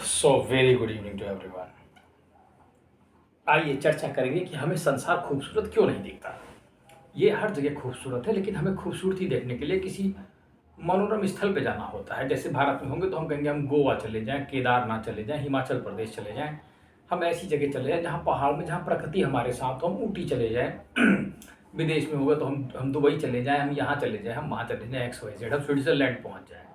So very good evening to everyone. आइए चर्चा करेंगे कि हमें संसार खूबसूरत क्यों नहीं दिखता। ये हर जगह खूबसूरत है, लेकिन हमें खूबसूरती देखने के लिए किसी मनोरम स्थल पे जाना होता है। जैसे भारत में होंगे तो हम कहेंगे हम गोवा चले जाएं, केदारनाथ चले जाएं, हिमाचल प्रदेश चले जाएं। हम ऐसी जगह चले जाएं जहाँ पहाड़ में, जहाँ प्रकृति हमारे साथ हो। हम ऊटी चले जाएं। विदेश में होगा तो हम दुबई चले जाएं, हम यहाँ चले जाएं, हम वहाँ चले जाएं, XYZ, हम स्विट्जरलैंड पहुँच जाएं।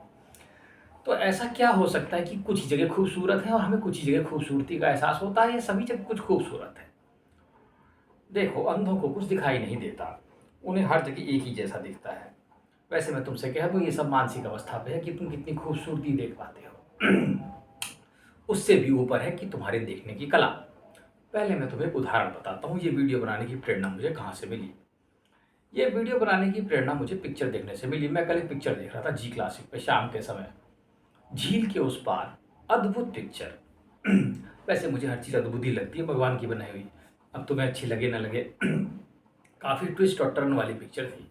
तो ऐसा क्या हो सकता है कि कुछ ही जगह खूबसूरत है और हमें कुछ ही जगह खूबसूरती का एहसास होता है, या सभी जगह कुछ खूबसूरत है? देखो, अंधों को कुछ दिखाई नहीं देता, उन्हें हर जगह एक ही जैसा दिखता है। वैसे मैं तुमसे कह दूं, ये सब मानसिक अवस्था पे है कि तुम कितनी खूबसूरती देख पाते हो। उससे भी ऊपर है कि तुम्हारे देखने की कला। पहले मैं तुम्हें एक उदाहरण बताता हूँ, ये वीडियो बनाने की प्रेरणा मुझे कहाँ से मिली। ये वीडियो बनाने की प्रेरणा मुझे पिक्चर देखने से मिली। मैं कल एक पिक्चर देख रहा था जी क्लासिक पे शाम के समय, झील के उस पार। अद्भुत पिक्चर। वैसे मुझे हर चीज़ अद्भुत ही लगती है, भगवान की बनाई हुई। अब तुम्हें अच्छी लगे ना लगे। काफ़ी ट्विस्ट और टर्न वाली पिक्चर थी।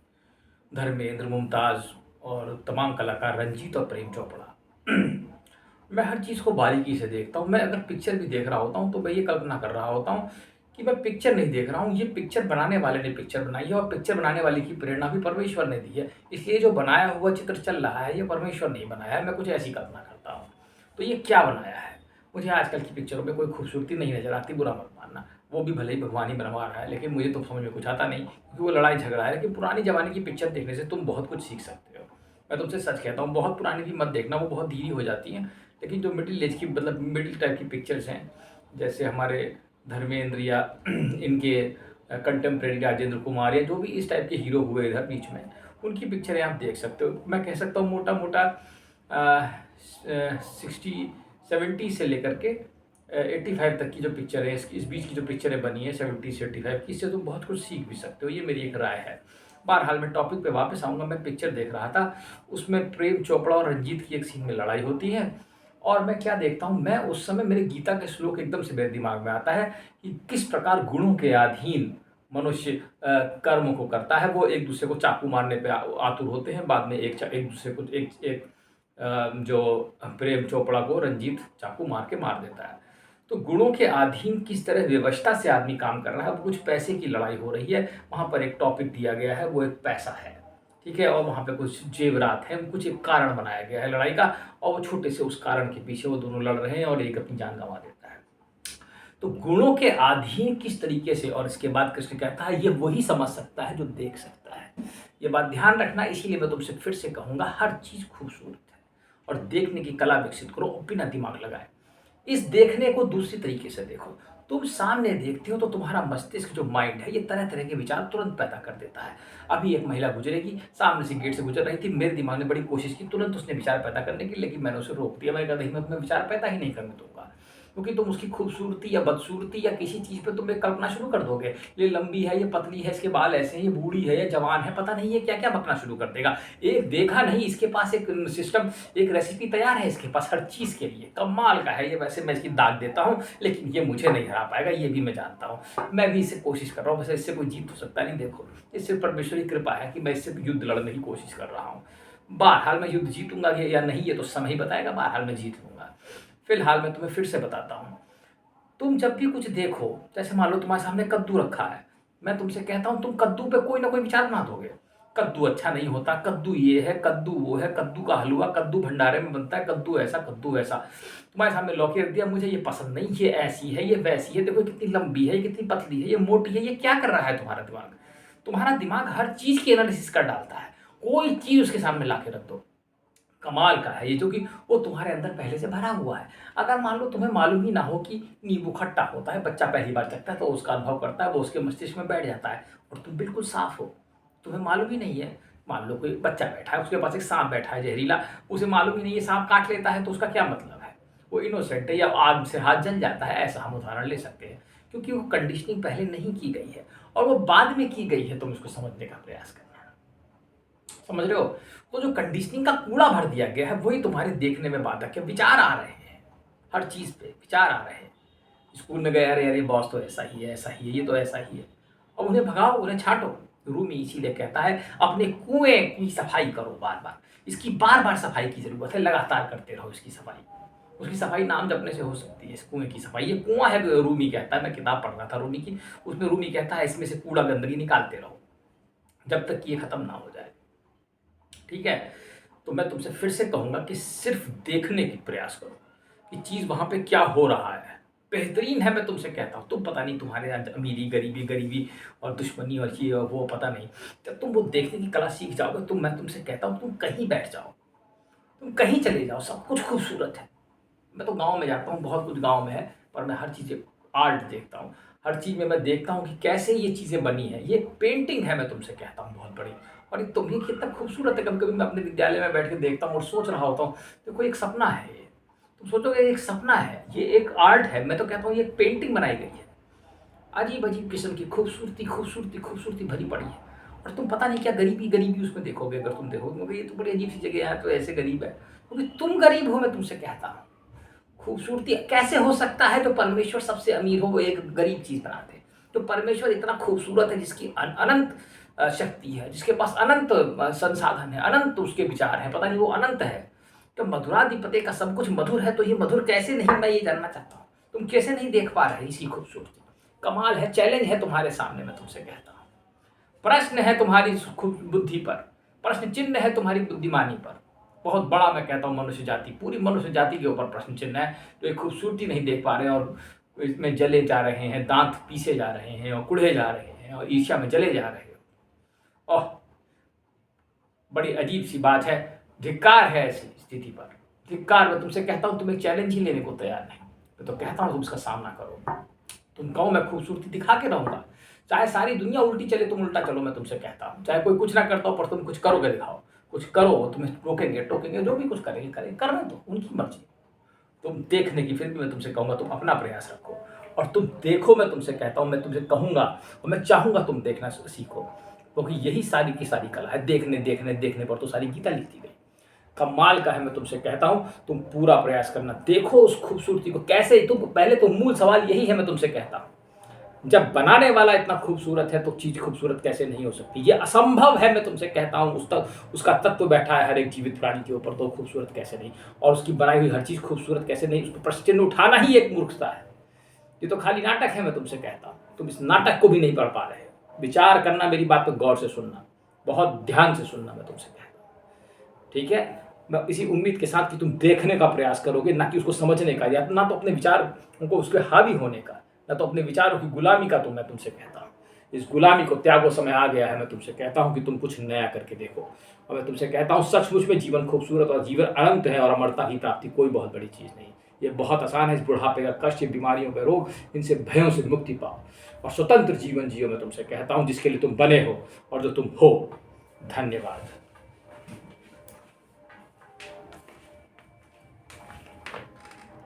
धर्मेंद्र, मुमताज़ और तमाम कलाकार, रंजीत और प्रेम चोपड़ा। मैं हर चीज़ को बारीकी से देखता हूँ। मैं अगर पिक्चर भी देख रहा होता हूँ तो मैं ये कल्पना कर रहा होता हूँ कि मैं पिक्चर नहीं देख रहा हूँ, ये पिक्चर बनाने वाले ने पिक्चर बनाई है, और पिक्चर बनाने वाले की प्रेरणा भी परमेश्वर ने दी है। इसलिए जो बनाया हुआ चित्र चल रहा है, ये परमेश्वर नहीं बनाया है। मैं कुछ ऐसी कल्पना करता हूँ। तो ये क्या बनाया है? मुझे आजकल की पिक्चरों में कोई खूबसूरती नहीं नजर आती, बुरा मत मानना। वो भी भले ही भगवान ही बनवा रहा है, लेकिन मुझे तो समझ में कुछ आता नहीं, क्योंकि वो लड़ाई झगड़ा है। लेकिन पुरानी ज़माने की पिक्चर देखने से तुम बहुत कुछ सीख सकते हो। मैं तुमसे सच कहता हूँ, बहुत पुरानी भी मत देखना, वो बहुत धीरी हो जाती हैं। लेकिन जो मिडिल एज की, मतलब मिडिल टाइप की पिक्चर्स हैं, जैसे हमारे धर्मेंद्र या इनके कंटेम्प्रेरी राजेंद्र कुमार, या जो भी इस टाइप के हीरो हुए इधर बीच में, उनकी पिक्चरें आप देख सकते हो। मैं कह सकता हूँ मोटा मोटा 60-70 से लेकर के 85 तक की जो पिक्चर है, इस बीच की जो पिक्चरें बनी है 70 से 85 की, इससे तुम बहुत कुछ सीख भी सकते हो। ये मेरी एक राय है। बहरहाल मैं टॉपिक पे वापस आऊँगा। मैं पिक्चर देख रहा था, उसमें प्रेम चोपड़ा और रंजीत की एक सीन में लड़ाई होती है। और मैं क्या देखता हूँ, मैं उस समय मेरे गीता के श्लोक एकदम से मेरे दिमाग में आता है कि किस प्रकार गुणों के अधीन मनुष्य कर्म को करता है। वो एक दूसरे को चाकू मारने पे आतुर होते हैं, बाद में एक दूसरे को एक जो प्रेम चोपड़ा को रंजीत चाकू मार के मार देता है। तो गुणों के अधीन किस तरह व्यवस्था से आदमी काम कर रहा है। कुछ पैसे की लड़ाई हो रही है, वहाँ पर एक टॉपिक दिया गया है, वो एक पैसा है, ठीक है। और वहाँ पे कुछ जेवरात है, कुछ एक कारण बनाया गया है लड़ाई का, और वो छोटे से उस कारण के पीछे वो दोनों लड़ रहे हैं और एक अपनी जान गंवा देता है। तो गुणों के अधीन किस तरीके से, और इसके बाद कृष्ण कहता है ये वही समझ सकता है जो देख सकता है। ये बात ध्यान रखना। इसीलिए मैं तुमसे फिर से कहूंगा, हर चीज खूबसूरत है, और देखने की कला विकसित करो और बिना दिमाग लगाए। इस देखने को दूसरी तरीके से देखो। तुम सामने देखते हो तो तुम्हारा मस्तिष्क, जो माइंड है, ये तरह तरह के विचार तुरंत पैदा कर देता है। अभी एक महिला गुजरेगी, सामने से गेट से गुजर रही थी, मेरे दिमाग ने बड़ी कोशिश की तुरंत उसने विचार पैदा करने की, लेकिन मैंने उसे रोक दिया। मैंने कहा नहीं, मैं तुम्हें विचार पैदा ही नहीं करने दूंगा, क्योंकि तुम उसकी खूबसूरती या बदसूरती या किसी चीज़ पे तुम एक कल्पना शुरू कर दोगे। ये लंबी है, ये पतली है, इसके बाल ऐसे हैं, ये बूढ़ी है, ये जवान है, पता नहीं ये क्या क्या बकना शुरू कर देगा। एक देखा नहीं, इसके पास एक सिस्टम, एक रेसिपी तैयार है इसके पास हर चीज़ के लिए। कमाल का है ये। वैसे मैं इसकी दाग देता हूँ, लेकिन ये मुझे नहीं हरा पाएगा, ये भी मैं जानता हूँ। मैं भी इससे कोशिश कर रहा हूँ, वैसे इससे कोई जीत तो सकता नहीं। देखो, इससे परमेश्वरी कृपा है कि मैं इससे युद्ध लड़ने की कोशिश कर रहा हूँ। बहरहाल मैं युद्ध जीतूंगा या नहीं, ये तो समय ही बताएगा। बहरहाल मैं जीत लूंगा। फिलहाल मैं तुम्हें फिर से बताता हूँ, तुम जब भी कुछ देखो, जैसे मान लो तुम्हारे सामने कद्दू रखा है, मैं तुमसे कहता हूं तुम कद्दू पे कोई ना कोई विचार बना दोगे। कद्दू अच्छा नहीं होता, कद्दू ये है, कद्दू वो है, कद्दू का हलवा, कद्दू भंडारे में बनता है, कद्दू ऐसा, कद्दू ऐसा। तुम्हारे सामने लौकी रख दिया, मुझे ये पसंद नहीं, ये ऐसी है, ये वैसी है, देखो कितनी लंबी है, ये कितनी पतली है, ये मोटी है। ये क्या कर रहा है तुम्हारा दिमाग? तुम्हारा दिमाग हर चीज की एनालिसिस कर डालता है। कोई चीज उसके सामने ला के रख दो, कमाल का है ये, जो कि वो तुम्हारे अंदर पहले से भरा हुआ है। अगर मान लो तुम्हें मालूम ही ना हो कि नींबू खट्टा होता है, बच्चा पहली बार चखता है तो उसका अनुभव करता है, वो उसके मस्तिष्क में बैठ जाता है, और तुम बिल्कुल साफ हो, तुम्हें मालूम ही नहीं है। मान लो कोई बच्चा बैठा है, उसके पास एक सांप बैठा है जहरीला, उसे मालूम ही नहीं है, सांप काट लेता है तो उसका क्या मतलब है? वो इनोसेंट है, या आग से हाथ जल जाता है, ऐसा हम उदाहरण ले सकते हैं। क्योंकि वो कंडीशनिंग पहले नहीं की गई है, और वो बाद में की गई है। तुम इसको समझने का प्रयास करना, समझ रहे हो? तो जो कंडीशनिंग का कूड़ा भर दिया गया है, वही तुम्हारे देखने में बाधक है। विचार आ रहे हैं, हर चीज पे विचार आ रहे हैं। स्कूल में गए, अरे अरे बॉस तो ऐसा ही है, ऐसा ही है, ये तो ऐसा ही है। अब उन्हें भगाओ, उन्हें छांटो। रूमी इसीलिए कहता है अपने कुएं की सफाई करो बार बार, इसकी बार बार सफाई की जरूरत है, लगातार करते रहो इसकी सफाई। उसकी सफाई नाम जपने से हो सकती है, इस कुएं की सफाई। ये कुआं है, रूमी कहता है, मैं किताब पढ़ रहा था रूमी की, उसमें रूमी कहता है इसमें से कूड़ा गंदगी निकालते रहो जब तक कि ये खत्म ना हो जाए। ठीक है, तो मैं तुमसे फिर से कहूंगा कि सिर्फ देखने की प्रयास करो कि चीज वहां पे क्या हो रहा है। बेहतरीन है, मैं तुमसे कहता हूँ। तुम पता नहीं तुम्हारे यहाँ अमीरी गरीबी गरीबी और दुश्मनी और ये और वो पता नहीं, जब तुम वो देखने की कला सीख जाओगे, मैं तुमसे कहता हूँ तुम कहीं बैठ जाओ, तुम कहीं चले जाओ, सब कुछ खूबसूरत है। मैं तो गांव में जाता हूँ, बहुत कुछ गांव में है, पर मैं हर चीज़ आर्ट देखता हूँ। हर चीज़ में मैं देखता हूँ कि कैसे ये चीज़ें बनी है। ये पेंटिंग है, मैं तुमसे कहता हूँ, बहुत बड़ी। और ये तुम्हें कितना खूबसूरत है। कभी कभी मैं अपने विद्यालय में बैठ के देखता हूँ और सोच रहा होता हूँ, देखो एक सपना है ये। तुम सोचोगे एक सपना है, ये एक आर्ट है। मैं तो कहता हूँ ये एक पेंटिंग बनाई गई है, अजीब अजीब किस्म की खूबसूरती खूबसूरती खूबसूरती भरी पड़ी है। और तुम पता नहीं क्या गरीबी गरीबी उसमें देखोगे। अगर तुम देखोगे ये तो बड़ी अजीब सी जगह है, तो ऐसे गरीब है, क्योंकि तुम गरीब हो। मैं तुमसे कहता हूँ खूबसूरती कैसे हो सकता है? तो परमेश्वर सबसे अमीर हो वो एक गरीब चीज बनाते। तो परमेश्वर इतना खूबसूरत है, जिसकी अनंत शक्ति है, जिसके पास अनंत संसाधन है, अनंत उसके विचार है, पता नहीं वो अनंत है। तो मधुराधिपति का सब कुछ मधुर है, तो ये मधुर कैसे नहीं, मैं ये जानना चाहता हूँ। तुम कैसे नहीं देख पा रहे इसकी खूबसूरती? कमाल है, चैलेंज है तुम्हारे सामने, मैं तुमसे कहता हूँ। प्रश्न है तुम्हारी बुद्धि पर, प्रश्न चिन्ह है तुम्हारी बुद्धिमानी पर। बहुत बड़ा मैं कहता हूँ मनुष्य जाति, पूरी मनुष्य जाति के ऊपर प्रश्न चिन्ह है। तो एक खूबसूरती नहीं देख पा रहे हैं और इसमें जले जा रहे हैं, दांत पीसे जा रहे हैं और कुढ़े जा रहे हैं और ईर्ष्या में जले जा रहे हैं। ओह, बड़ी अजीब सी बात है। धिक्कार है ऐसी स्थिति पर, धिक्कार। मैं तुमसे कहता हूँ तुम एक चैलेंज ही लेने को तैयार नहीं। मैं तो कहता हूँ तुम उसका सामना करो। तुम कहो मैं खूबसूरती दिखा के रहूंगा, चाहे सारी दुनिया उल्टी चले तुम उल्टा चलो। मैं तुमसे कहता हूँ चाहे कोई कुछ ना करता हो, पर तुम कुछ करोगे, दिखाओ कुछ करो। तुम्हें रोकेंगे टोकेंगे, जो भी कुछ करेंगे करेंगे, करने दो, उनकी मर्जी। तुम देखने की, फिर भी मैं तुमसे कहूंगा तुम अपना प्रयास रखो और तुम देखो। मैं तुमसे कहता हूँ, मैं तुमसे कहूंगा और मैं चाहूंगा तुम देखना सीखो, क्योंकि यही सारी की सारी कला है। देखने देखने देखने पर तो सारी गीता लिखी गई। कमाल का है, मैं तुमसे कहता हूं तुम पूरा प्रयास करना, देखो उस खूबसूरती को कैसे। तुम पहले तो मूल सवाल यही है, मैं तुमसे कहता हूं जब बनाने वाला इतना खूबसूरत है तो चीज खूबसूरत कैसे नहीं हो सकती? ये असंभव है, मैं तुमसे कहता हूं। उसका तत्व बैठा है हर एक जीवित प्राणी के ऊपर, तो खूबसूरत कैसे नहीं? और उसकी बनाई हुई हर चीज खूबसूरत कैसे नहीं? उस पर प्रश्न चिन्ह उठाना ही एक मूर्खता है। ये तो खाली नाटक है, मैं तुमसे कहता हूं। तुम इस नाटक को भी नहीं पढ़ पा रहे हो। विचार करना, मेरी बात पर गौर से सुनना, बहुत ध्यान से सुनना, मैं तुमसे कहता हूं। ठीक है, मैं इसी उम्मीद के साथ कि तुम देखने का प्रयास करोगे, ना कि उसको समझने का, या ना तो अपने विचार उनको उसके हावी होने का, ना तो अपने विचारों की गुलामी का। तो मैं तुमसे कहता हूँ इस गुलामी को त्यागो, समय आ गया है। मैं तुमसे कहता हूँ कि तुम कुछ नया करके देखो। और मैं तुमसे कहता हूँ सचमुच में जीवन खूबसूरत और जीवन अनंत है, और अमरता की प्राप्ति कोई बहुत बड़ी चीज़ नहीं। ये बहुत आसान है। इस बुढ़ापे का कष्ट, बीमारियों के रोग, इनसे भयों से मुक्ति पाओ और स्वतंत्र जीवन जियो। मैं तुमसे कहता हूँ जिसके लिए तुम बने हो और जो तुम हो। धन्यवाद।